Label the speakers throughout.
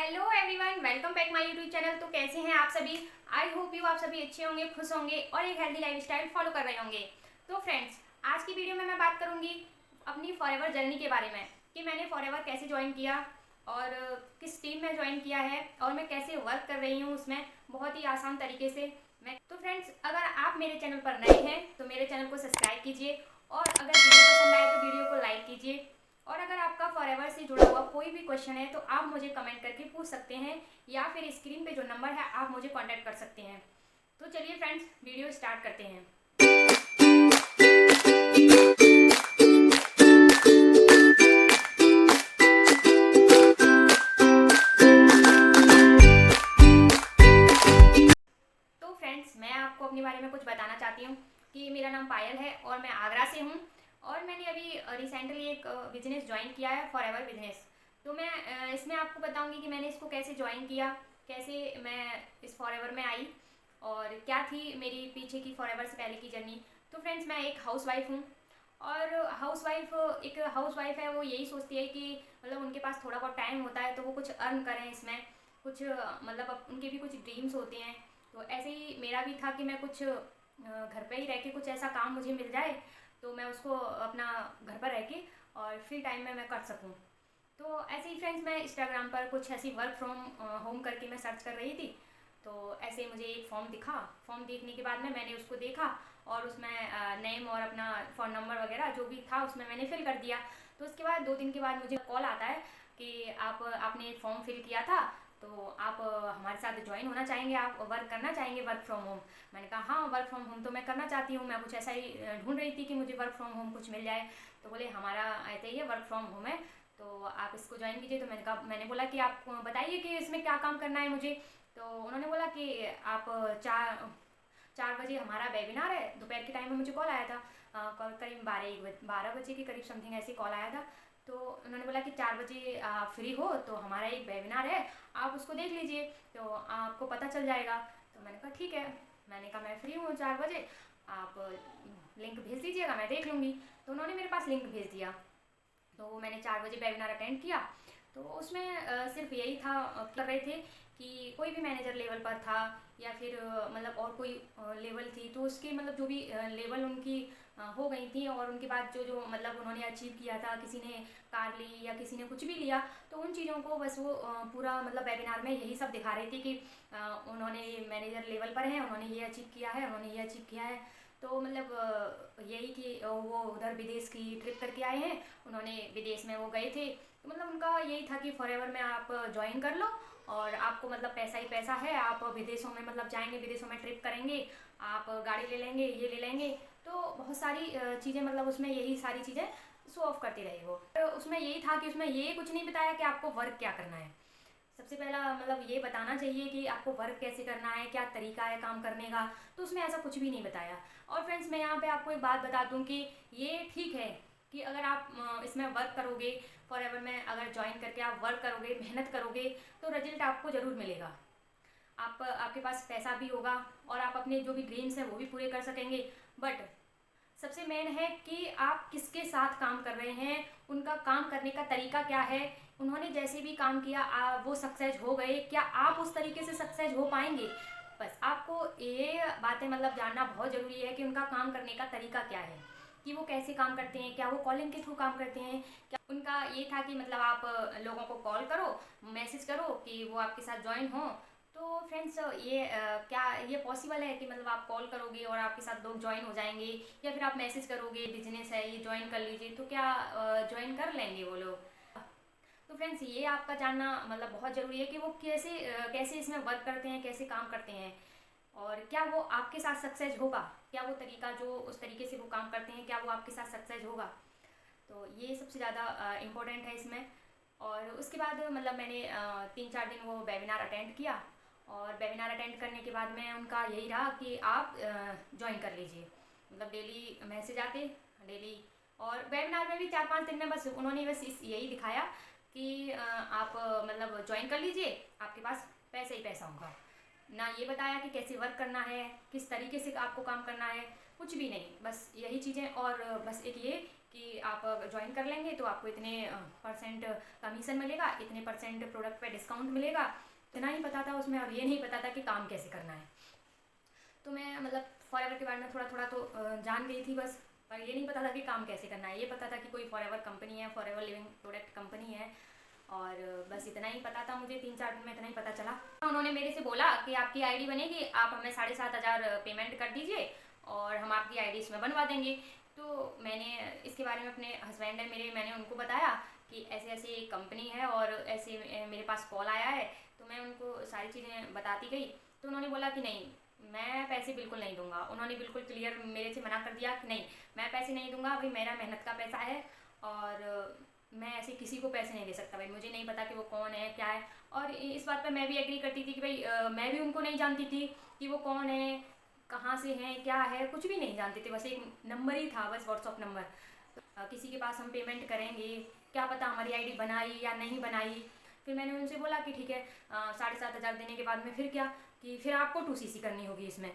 Speaker 1: Hello everyone, welcome back my YouTube channel. तो कैसे हैं आप सभी? आई होप यू आप सभी अच्छे होंगे, खुश होंगे और एक हेल्दी लाइफस्टाइल फॉलो कर रहे होंगे। तो फ्रेंड्स, आज की वीडियो में मैं बात करूंगी अपनी फॉरएवर जर्नी के बारे में कि मैंने फॉरएवर कैसे ज्वाइन किया और किस टीम में ज्वाइन किया है और मैं कैसे वर्क कर रही हूँ उसमें बहुत ही आसान तरीके से। मैं तो फ्रेंड्स, अगर आप मेरे चैनल पर नए हैं तो मेरे चैनल को सब्सक्राइब कीजिए और अगर वीडियो पसंद आए तो वीडियो को लाइक कीजिए। और अगर आपका फॉरएवर से जुड़ा हुआ कोई भी क्वेश्चन है तो आप मुझे कमेंट करके पूछ सकते हैं या फिर स्क्रीन पे जो नंबर है आप मुझे कांटेक्ट कर सकते हैं। तो चलिए फ्रेंड्स, वीडियो स्टार्ट करते हैं। तो फ्रेंड्स, मैं आपको अपने बारे में कुछ बताना चाहती हूँ कि मेरा नाम पायल है और मैं आगरा से हूँ और मैंने अभी रिसेंटली एक बिजनेस ज्वाइन किया है, फॉरएवर बिजनेस। तो मैं इसमें आपको बताऊंगी कि मैंने इसको कैसे ज्वाइन किया, कैसे मैं इस फॉरएवर में आई और क्या थी मेरी पीछे की फॉरएवर से पहले की जर्नी। तो फ्रेंड्स, मैं एक हाउसवाइफ हूँ और हाउसवाइफ है वो यही सोचती है कि मतलब उनके पास थोड़ा बहुत टाइम होता है तो वो कुछ अर्न करें इसमें, कुछ मतलब उनके भी कुछ ड्रीम्स होते हैं। तो ऐसे ही मेरा भी था कि मैं कुछ घर पे ही रह के कुछ ऐसा काम मुझे मिल जाए तो मैं उसको अपना घर पर रह के और फ्री टाइम में मैं कर सकूं। तो ऐसे ही फ्रेंड्स, मैं इंस्टाग्राम पर कुछ ऐसी वर्क फ्रॉम होम करके मैं सर्च कर रही थी। तो ऐसे मुझे एक फॉर्म दिखा। फॉर्म देखने के बाद में मैंने उसको देखा और उसमें नेम और अपना फ़ोन नंबर वगैरह जो भी था उसमें मैंने फिल कर दिया। तो उसके बाद 2 दिन के बाद मुझे कॉल आता है कि आपने एक फॉर्म फिल किया था तो आप हमारे साथ ज्वाइन होना चाहेंगे, आप वर्क करना चाहेंगे वर्क फ्रॉम होम। मैंने कहा हाँ, वर्क फ्रॉम होम तो मैं करना चाहती हूँ, मैं कुछ ऐसा ही ढूंढ रही थी कि मुझे वर्क फ्रॉम होम कुछ मिल जाए। तो बोले हमारा ऐसे ही है, वर्क फ्रॉम होम है तो आप इसको ज्वाइन कीजिए। तो मैंने बोला कि आप बताइए कि इसमें क्या काम करना है मुझे। तो उन्होंने बोला कि आप 4 बजे हमारा वेबिनार है। दोपहर के टाइम में मुझे कॉल आया था, करीब 12 बजे के करीब समथिंग ऐसे कॉल आया था। तो उन्होंने बोला कि 4 बजे आप फ्री हो तो हमारा एक वेबिनार है, आप उसको देख लीजिए तो आपको पता चल जाएगा। तो मैंने कहा ठीक है। मैंने कहा मैं फ्री हूँ 4 बजे, आप लिंक भेज दीजिएगा, मैं देख लूँगी। तो उन्होंने मेरे पास लिंक भेज दिया। तो मैंने 4 बजे वेबिनार अटेंड किया। तो उसमें सिर्फ यही था, कर रहे थे कि कोई भी मैनेजर लेवल पर था या फिर मतलब और कोई लेवल थी तो उसके मतलब जो भी लेवल उनकी हो गई थी और उनके बाद जो जो मतलब उन्होंने अचीव किया था, किसी ने कार ली या किसी ने कुछ भी लिया, तो उन चीज़ों को बस वो पूरा मतलब वेबिनार में यही सब दिखा रही थी कि उन्होंने मैनेजर लेवल पर हैं, उन्होंने ये अचीव किया है, उन्होंने ये अचीव किया है। तो मतलब यही कि वो उधर विदेश की ट्रिप करके आए हैं, उन्होंने विदेश में वो गए थे। तो मतलब उनका यही था कि फॉरएवर में आप ज्वाइन कर लो और आपको मतलब पैसा ही पैसा है, आप विदेशों में मतलब जाएंगे, विदेशों में ट्रिप करेंगे, आप गाड़ी ले लेंगे, ये ले लेंगे। तो बहुत सारी चीज़ें मतलब उसमें यही सारी चीज़ें शो ऑफ करती रही वो। तो उसमें यही था कि उसमें ये कुछ नहीं बताया कि आपको वर्क क्या करना है। सबसे पहला मतलब ये बताना चाहिए कि आपको वर्क कैसे करना है, क्या तरीका है काम करने का। तो उसमें ऐसा कुछ भी नहीं बताया। और फ्रेंड्स, मैं यहाँ पे आपको एक बात बता दूँ कि ये ठीक है कि अगर आप इसमें वर्क करोगे, फॉरएवर में अगर ज्वाइन करके आप वर्क करोगे, मेहनत करोगे तो रिजल्ट आपको ज़रूर मिलेगा। आपके पास पैसा भी होगा और आप अपने जो भी ड्रीम्स हैं वो भी पूरे कर सकेंगे। बट सबसे मेन है कि आप किसके साथ काम कर रहे हैं, उनका काम करने का तरीका क्या है, उन्होंने जैसे भी काम किया वो सक्सेस हो गए, क्या आप उस तरीके से सक्सेस हो पाएंगे। बस आपको ये बातें मतलब जानना बहुत ज़रूरी है कि उनका काम करने का तरीका क्या है, कि वो कैसे काम करते हैं, क्या वो कॉलिंग के थ्रू काम करते हैं, क्या उनका ये था कि मतलब आप लोगों को कॉल करो, मैसेज करो कि वो आपके साथ ज्वाइन हो। तो फ्रेंड्स, ये क्या ये पॉसिबल है कि मतलब आप कॉल करोगे और आपके साथ लोग ज्वाइन हो जाएंगे, या फिर आप मैसेज करोगे बिजनेस है ये ज्वाइन कर लीजिए, तो क्या ज्वाइन कर लेंगे वो लोग। तो फ्रेंड्स, ये आपका जानना मतलब बहुत ज़रूरी है कि वो कैसे इसमें वर्क करते हैं, कैसे काम करते हैं और क्या वो आपके साथ सक्सेस होगा, क्या वो तरीका जो उस तरीके से वो काम करते हैं क्या वो आपके साथ सक्सेस होगा। तो ये सबसे ज़्यादा इम्पोर्टेंट है इसमें। और उसके बाद मतलब मैंने 3-4 दिन वो वेबिनार अटेंड किया और वेबिनार अटेंड करने के बाद में उनका यही रहा कि आप ज्वाइन कर लीजिए। मतलब डेली मैसेज आते, डेली। और वेबिनार में भी 4-5 दिन में बस उन्होंने बस यही दिखाया कि आप मतलब ज्वाइन कर लीजिए, आपके पास पैसा ही पैसा होगा। ना ये बताया कि कैसे वर्क करना है, किस तरीके से आपको काम करना है, कुछ भी नहीं। बस यही चीज़ें और बस एक ये कि आप ज्वाइन कर लेंगे तो आपको इतने परसेंट कमीशन मिलेगा, इतने परसेंट प्रोडक्ट पे डिस्काउंट मिलेगा। इतना ही पता था उसमें, और ये नहीं पता था कि काम कैसे करना है। तो मैं मतलब फॉरएवर के बारे में थोड़ा थोड़ा तो जान गई थी बस, पर ये नहीं पता था कि काम कैसे करना है। ये पता था कि कोई फॉरएवर कंपनी है, फॉरएवर लिविंग प्रोडक्ट कंपनी है, और बस इतना ही पता था मुझे। 3-4 दिन में इतना ही पता चला। उन्होंने मेरे से बोला कि आपकी आईडी बनेगी, आप हमें 7,500 पेमेंट कर दीजिए और हम आपकी आईडी इसमें बनवा देंगे। तो मैंने इसके बारे में अपने हस्बैंड है मेरे, मैंने उनको बताया कि ऐसे ऐसे एक कंपनी है और ऐसे मेरे पास कॉल आया है। तो मैं उनको सारी चीज़ें बताती गई। तो उन्होंने बोला कि नहीं, मैं पैसे बिल्कुल नहीं दूंगा। उन्होंने बिल्कुल क्लियर मेरे से मना कर दिया कि नहीं, मैं पैसे नहीं दूंगा भाई, मेरा मेहनत का पैसा है और मैं ऐसे किसी को पैसे नहीं दे सकता भाई। मुझे नहीं पता कि वो कौन है क्या है, और इस बात पे मैं भी एग्री करती थी कि भाई मैं भी उनको नहीं जानती थी कि वो कौन है, कहाँ से हैं, क्या है, कुछ भी नहीं जानते थे। बस एक नंबर ही था, बस व्हाट्सअप नंबर। किसी के पास हम पेमेंट करेंगे, क्या पता हमारी आईडी बनाई या नहीं बनाई। फिर मैंने उनसे बोला कि ठीक है, 7,500 देने के बाद में फिर क्या, कि फिर आपको 2CC करनी होगी इसमें।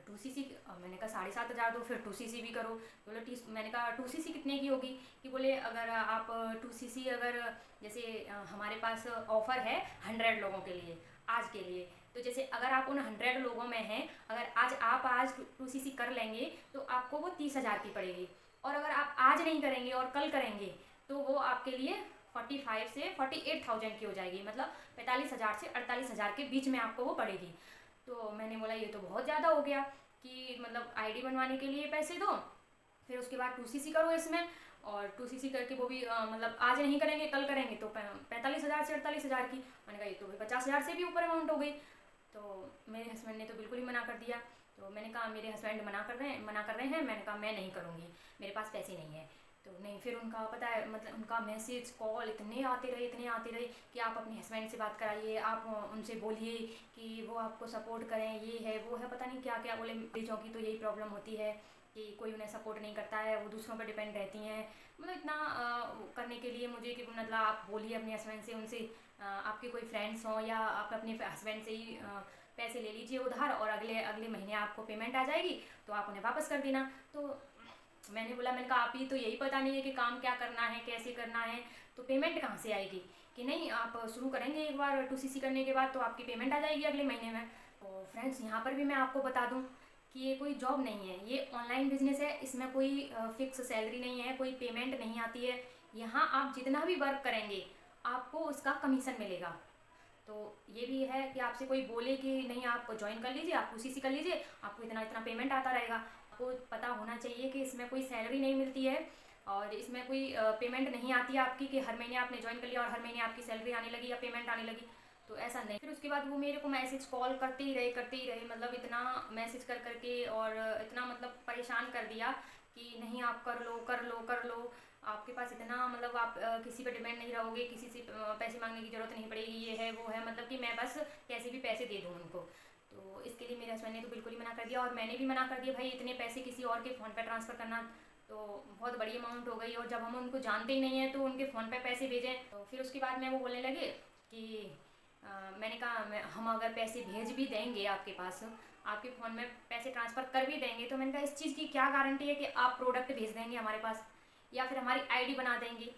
Speaker 1: 2CC, मैंने कहा 7,500 दो, फिर 2CC भी करो। बोले मैंने कहा 2CC कितने की होगी? कि बोले अगर आप 2CC अगर जैसे हमारे पास ऑफ़र है 100 लोगों के लिए आज के लिए, तो जैसे अगर आप उन 100 लोगों में हैं, अगर आज 2CC कर लेंगे तो आपको वो 30,000 की पड़ेगी, और अगर आप आज नहीं करेंगे और कल करेंगे तो वो आपके लिए 45 से 48,000 की हो जाएगी, मतलब 45,000 से 48,000 के बीच में आपको वो पड़ेगी। तो मैंने बोला ये तो बहुत ज़्यादा हो गया कि मतलब आईडी बनवाने के लिए पैसे दो, फिर उसके बाद 2CC करो इसमें, और 2CC करके वो भी मतलब आज नहीं करेंगे कल करेंगे तो 45,000 से 48,000 की। मैंने कहा ये तो भाई 50,000 से भी ऊपर अमाउंट हो गई। तो मेरे हस्बैंड ने तो बिल्कुल ही मना कर दिया। तो मैंने कहा मेरे हस्बैंड मना कर रहे हैं। मैंने कहा मैं नहीं करूँगी, मेरे पास पैसे नहीं है। तो नहीं, फिर उनका पता है मतलब उनका मैसेज कॉल इतने आते रहे कि आप अपने हस्बैंड से बात कराइए, आप उनसे बोलिए कि वो आपको सपोर्ट करें, ये है वो है, पता नहीं क्या क्या बोले। मरीजों की तो यही प्रॉब्लम होती है कि कोई उन्हें सपोर्ट नहीं करता है, वो दूसरों पर डिपेंड रहती हैं। मतलब इतना करने के लिए मुझे कि मतलब आप बोलिए अपने हस्बैंड से, उनसे आपके कोई फ्रेंड्स हों या आप अपने हस्बैंड से ही पैसे ले लीजिए उधार, और अगले अगले महीने आपको पेमेंट आ जाएगी तो आप उन्हें वापस कर देना। तो मैंने बोला, मैंने कहा आप ही तो यही पता नहीं है कि काम क्या करना है, कैसे करना है, तो पेमेंट कहाँ से आएगी? कि नहीं, आप शुरू करेंगे एक बार 2CC करने के बाद तो आपकी पेमेंट आ जाएगी अगले महीने में। तो फ्रेंड्स, यहाँ पर भी मैं आपको बता दूँ कि ये कोई जॉब नहीं है, ये ऑनलाइन बिजनेस है। इसमें कोई फिक्स सैलरी नहीं है, कोई पेमेंट नहीं आती है। यहाँ आप जितना भी वर्क करेंगे आपको उसका कमीशन मिलेगा। तो ये भी है कि आपसे कोई बोले कि नहीं आप ज्वाइन कर लीजिए, आप 2CC कर लीजिए, आपको इतना इतना पेमेंट आता रहेगा। आपको पता होना चाहिए कि इसमें कोई सैलरी नहीं मिलती है और इसमें कोई पेमेंट नहीं आती है आपकी कि हर महीने आपने ज्वाइन कर लिया और हर महीने आपकी सैलरी आने लगी या पेमेंट आने लगी, तो ऐसा नहीं। फिर उसके बाद वो मेरे को मैसेज कॉल करते ही रहे, मतलब इतना मैसेज कर करके और इतना मतलब परेशान कर दिया कि नहीं आप कर लो कर लो कर लो, आपके पास इतना मतलब आप किसी पे डिपेंड नहीं रहोगे, किसी से पैसे मांगने की ज़रूरत नहीं पड़ेगी, ये है वो है, मतलब कि मैं बस कैसे भी पैसे दे दूँ उनको। तो इसके लिए मेरे हस्बैंड ने तो बिल्कुल ही मना कर दिया और मैंने भी मना कर दिया, भाई इतने पैसे किसी और के फ़ोन पे ट्रांसफ़र करना तो बहुत बड़ी अमाउंट हो गई, और जब हम उनको जानते ही नहीं हैं तो उनके फ़ोन पे पैसे भेजें। तो फिर उसके बाद में वो बोलने लगे कि मैंने कहा हम अगर पैसे भेज भी देंगे आपके पास, आपके फ़ोन में पैसे ट्रांसफ़र कर भी देंगे, तो मैंने कहा इस चीज़ की क्या गारंटी है कि आप प्रोडक्ट भेज देंगे हमारे पास या फिर हमारी आईडी बना देंगे।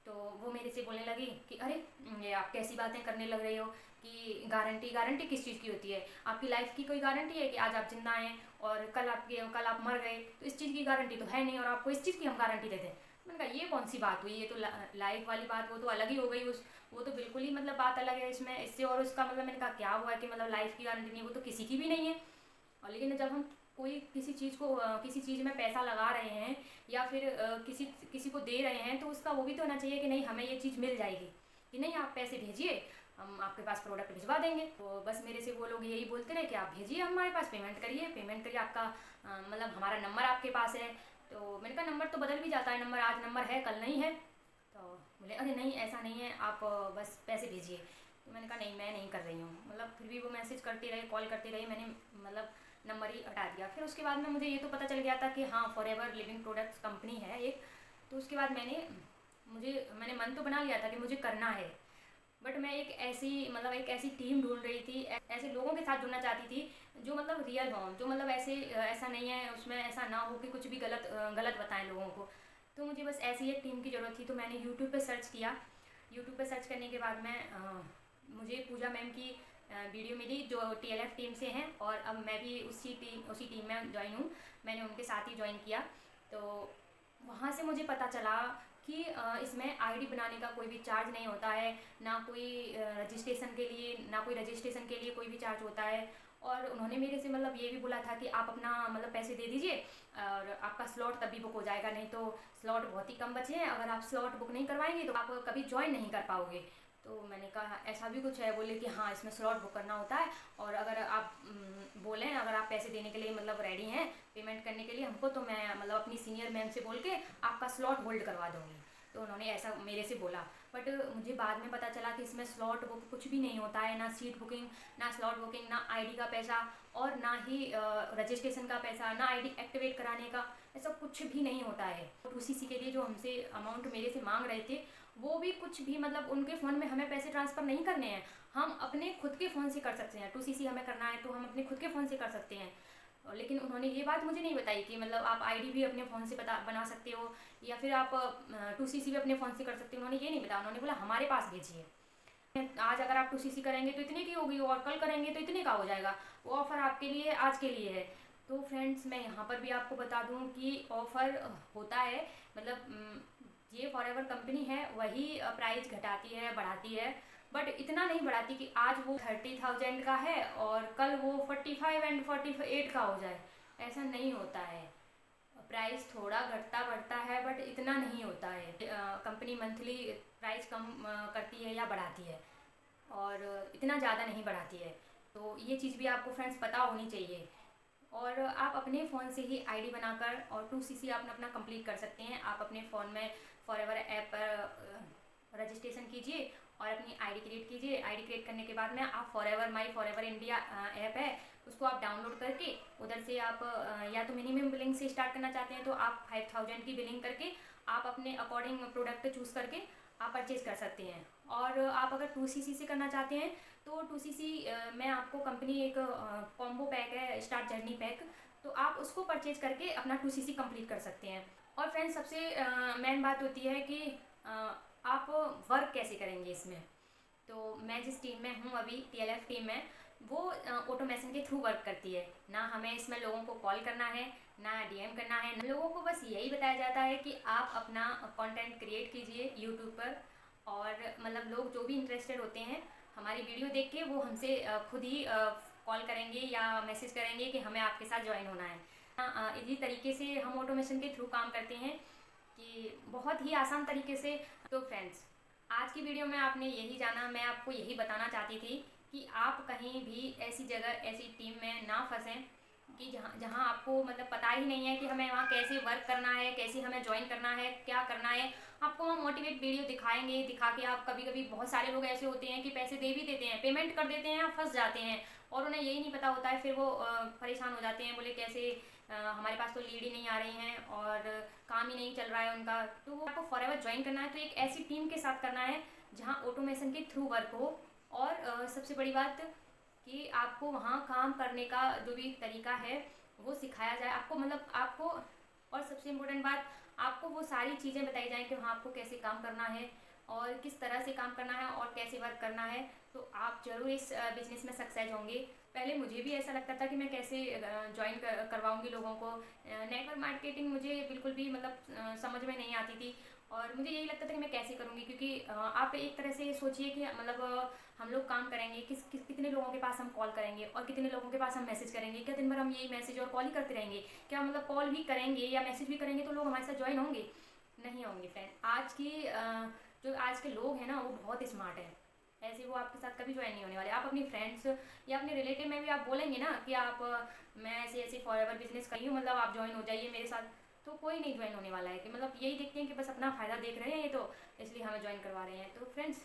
Speaker 1: तो वो मेरे से बोलने लगी कि अरे ये आप कैसी बातें करने लग रही हो कि गारंटी किस चीज़ की होती है? आपकी लाइफ की कोई गारंटी है कि आज आप जिंदा हैं और कल आप मर गए, तो इस चीज़ की गारंटी तो है नहीं और आपको इस चीज़ की हम गारंटी देते हैं। मैंने कहा ये कौन सी बात हुई, ये तो लाइफ वाली बात वो तो अलग ही हो गई, वो तो बिल्कुल ही मतलब बात अलग है इसमें, इससे और उसका मतलब मैंने कहा क्या हुआ है कि मतलब लाइफ की गारंटी नहीं, वो तो किसी की भी नहीं है। और लेकिन जब हम कोई किसी चीज़ में पैसा लगा रहे हैं या फिर किसी को दे रहे हैं तो उसका वो भी तो होना चाहिए कि नहीं हमें ये चीज़ मिल जाएगी, कि नहीं आप पैसे भेजिए हम आपके पास प्रोडक्ट भिजवा देंगे। तो बस मेरे से वो लोग यही बोलते रहे कि आप भेजिए हमारे पास, पेमेंट करिए आपका मतलब हमारा नंबर आपके पास है। तो मैंने कहा नंबर तो बदल भी जाता है, नंबर आज नंबर है कल नहीं है। तो बोले अरे नहीं ऐसा नहीं है, आप बस पैसे भेजिए। तो मैंने कहा नहीं मैं नहीं कर रही हूँ, मतलब फिर भी वो मैसेज करती रही, कॉल करती रही, मैंने मतलब नंबर ही हटा दिया। फिर उसके बाद में मुझे ये तो पता चल गया था कि हाँ फॉरएवर लिविंग प्रोडक्ट्स कंपनी है एक। तो उसके बाद मैंने मन तो बना लिया था कि मुझे करना है, बट मैं एक ऐसी टीम ढूंढ रही थी, ऐसे लोगों के साथ जुड़ना चाहती थी जो मतलब रियल हों, जो मतलब ऐसा नहीं है उसमें ऐसा ना हो कि कुछ भी गलत बताएं लोगों को। तो मुझे बस ऐसी एक टीम की ज़रूरत थी, तो मैंने यूट्यूब पे सर्च किया। यूट्यूब पे सर्च करने के बाद मुझे पूजा मैम की वीडियो मिली जो TLF टीम से हैं, और अब मैं भी उसी टीम में ज्वाइन हूँ। मैंने उनके साथ ही ज्वाइन किया। तो वहाँ से मुझे पता चला कि इसमें आईडी बनाने का कोई भी चार्ज नहीं होता है, ना कोई रजिस्ट्रेशन के लिए, कोई भी चार्ज होता है। और उन्होंने मेरे से मतलब ये भी बोला था कि आप अपना मतलब पैसे दे दीजिए और आपका स्लॉट तभी बुक हो जाएगा, नहीं तो स्लॉट बहुत ही कम बचे हैं, अगर आप स्लॉट बुक नहीं करवाएंगे तो आप कभी ज्वाइन नहीं कर पाओगे। तो मैंने कहा ऐसा भी कुछ है? बोले कि हाँ, इसमें स्लॉट बुक करना होता है, और अगर आप बोलें, अगर आप पैसे देने के लिए मतलब रेडी हैं पेमेंट करने के लिए हमको, तो मैं मतलब अपनी सीनियर मैम से बोल के आपका स्लॉट होल्ड करवा दूँगी। तो उन्होंने ऐसा मेरे से बोला, बट मुझे बाद में पता चला कि इसमें स्लॉट बुक कुछ भी नहीं होता है, ना सीट बुकिंग, ना स्लॉट बुकिंग, ना आईडी का पैसा, और ना ही रजिस्ट्रेशन का पैसा, ना आईडी एक्टिवेट कराने का, ऐसा कुछ भी नहीं होता है। UCC के लिए जो हमसे अमाउंट मेरे से मांग रहे थे, वो भी कुछ भी मतलब उनके फ़ोन में हमें पैसे ट्रांसफ़र नहीं करने हैं, हम अपने खुद के फ़ोन से कर सकते हैं। 2CC हमें करना है तो हम अपने खुद के फ़ोन से कर सकते हैं। लेकिन उन्होंने ये बात मुझे नहीं बताई कि मतलब आप आईडी भी अपने फ़ोन से बना सकते हो, या फिर आप 2CC भी अपने फ़ोन से कर सकते हो। उन्होंने ये नहीं बताया। उन्होंने बोला हमारे पास भेजिए, आज अगर आप 2CC करेंगे तो इतने की होगी, और कल करेंगे तो इतने का हो जाएगा। वो ऑफ़र आपके लिए आज के लिए है। तो फ्रेंड्स, मैं यहाँ पर भी आपको बता दूँ कि ऑफ़र होता है, मतलब ये फॉरएवर कंपनी है वही प्राइस घटाती है, बढ़ाती है, बट इतना नहीं बढ़ाती कि आज वो 30,000 का है और कल वो 45 एंड 48 का हो जाए। ऐसा नहीं होता है। प्राइस थोड़ा घटता बढ़ता है, बट इतना नहीं होता है। कंपनी मंथली प्राइस कम करती है या बढ़ाती है, और इतना ज़्यादा नहीं बढ़ाती है। तो ये चीज़ भी आपको फ्रेंड्स पता होनी चाहिए। और आप अपने फ़ोन से ही आईडी बनाकर और 2CC आप अपना कंप्लीट कर सकते हैं। आप अपने फ़ोन में फॉरएवर ऐप पर रजिस्ट्रेशन कीजिए और अपनी आईडी क्रिएट कीजिए। आईडी क्रिएट करने के बाद में आप माई फॉरएवर इंडिया ऐप है, उसको आप डाउनलोड करके उधर से आप या तो मिनिमम बिलिंग से स्टार्ट करना चाहते हैं तो आप 5,000 की बिलिंग करके आप अपने अकॉर्डिंग प्रोडक्ट चूज़ करके आप परचेज़ कर सकते हैं। और आप अगर 2CC से करना चाहते हैं तो 2CC में आपको कंपनी एक कॉम्बो पैक है, स्टार्ट जर्नी पैक, तो आप उसको परचेज करके अपना 2CC कंप्लीट कर सकते हैं। और फ्रेंड्स, सबसे मेन बात होती है कि आप वर्क कैसे करेंगे इसमें। तो मैं जिस टीम में हूँ अभी, TLF टीम में, वो ऑटोमेशन के थ्रू वर्क करती है। ना हमें इसमें लोगों को कॉल करना है, ना DM करना है। लोगों को बस यही बताया जाता है कि आप अपना कंटेंट क्रिएट कीजिए यूट्यूब पर, और मतलब लोग जो भी इंटरेस्टेड होते हैं हमारी वीडियो देख के, वो हमसे खुद ही कॉल करेंगे या मैसेज करेंगे कि हमें आपके साथ ज्वाइन होना है। इसी तरीके से हम ऑटोमेशन के थ्रू काम करते हैं, कि बहुत ही आसान तरीके से। तो फ्रेंड्स, आज की वीडियो में आपने यही जाना, मैं आपको यही बताना चाहती थी कि आप कहीं भी ऐसी जगह, ऐसी टीम में ना फंसें कि जहाँ आपको मतलब पता ही नहीं है कि हमें वहाँ कैसे वर्क करना है, कैसे हमें ज्वाइन करना है, क्या करना है। आपको वहाँ मोटिवेट वीडियो दिखाएंगे, दिखा के आप कभी बहुत सारे लोग ऐसे होते हैं कि पैसे दे भी देते हैं, पेमेंट कर देते हैं, फंस जाते हैं, और उन्हें यही नहीं पता होता है। फिर वो परेशान हो जाते हैं, बोले कैसे हमारे पास तो लीड ही नहीं आ रही हैं और काम ही नहीं चल रहा है उनका। तो आपको फॉरएवर ज्वाइन करना है तो एक ऐसी टीम के साथ करना है जहाँ ऑटोमेशन के थ्रू वर्क हो, और सबसे बड़ी बात कि आपको वहाँ काम करने का जो भी तरीका है वो सिखाया जाए आपको, मतलब आपको। और सबसे इम्पोर्टेंट बात, आपको वो सारी चीज़ें बताई जाएँ कि वहाँ आपको कैसे काम करना है और किस तरह से काम करना है और कैसे वर्क करना है। तो आप ज़रूर इस बिज़नेस में सक्सेस होंगे। पहले मुझे भी ऐसा लगता था कि मैं कैसे ज्वाइन करवाऊँगी लोगों को। नेटवर्क मार्केटिंग मुझे बिल्कुल भी मतलब समझ में नहीं आती थी, और मुझे यही लगता था कि मैं कैसे करूँगी, क्योंकि आप एक तरह से सोचिए कि मतलब हम लोग काम करेंगे, कितने लोगों के पास हम कॉल करेंगे और कितने लोगों के पास हम मैसेज करेंगे। क्या दिन भर हम यही मैसेज और कॉल ही करते रहेंगे? क्या मतलब कॉल भी करेंगे या मैसेज भी करेंगे तो लोग हमारे साथ ज्वाइन होंगे? नहीं होंगे फ्रेंड। जो आज के लोग हैं ना, वो बहुत स्मार्ट हैं, ऐसे वो आपके साथ कभी ज्वाइन नहीं होने वाले। आप अपनी फ्रेंड्स या अपने रिलेटिव में भी आप बोलेंगे ना कि आप मैं ऐसे ऐसे फॉरएवर बिजनेस कर रही हूँ, मतलब आप ज्वाइन हो जाइए मेरे साथ, तो कोई नहीं ज्वाइन होने वाला है। कि मतलब यही देखते हैं कि बस अपना फ़ायदा देख रहे हैं ये, तो इसलिए हमें ज्वाइन करवा रहे हैं। तो फ्रेंड्स,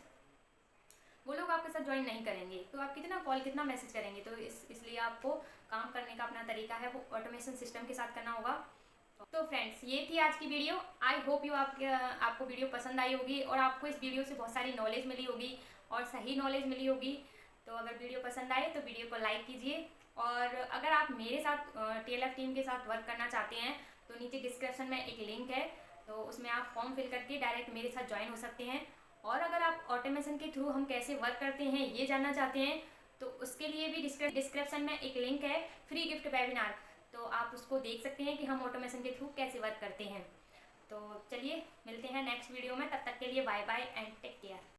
Speaker 1: वो लोग आपके साथ ज्वाइन नहीं करेंगे, तो आप कितना कॉल कितना मैसेज करेंगे। तो इसलिए आपको काम करने का अपना तरीका है वो ऑटोमेशन सिस्टम के साथ करना होगा। तो फ्रेंड्स, ये थी आज की वीडियो। आई होप आपको वीडियो पसंद आई होगी और आपको इस वीडियो से बहुत सारी नॉलेज मिली होगी और सही नॉलेज मिली होगी। तो अगर वीडियो पसंद आए तो वीडियो को लाइक कीजिए, और अगर आप मेरे साथ TLF टीम के साथ वर्क करना चाहते हैं तो नीचे डिस्क्रिप्शन में एक लिंक है, तो उसमें आप फॉर्म फिल करके डायरेक्ट मेरे साथ ज्वाइन हो सकते हैं। और अगर आप ऑटोमेशन के थ्रू हम कैसे वर्क करते हैं ये जानना चाहते हैं तो उसके लिए भी डिस्क्रिप्शन में एक लिंक है फ्री गिफ्ट वेबिनार, तो आप उसको देख सकते हैं कि हम ऑटोमेशन के थ्रू कैसे वर्क करते हैं। तो चलिए मिलते हैं नेक्स्ट वीडियो में, तब तक के लिए bye bye and take care.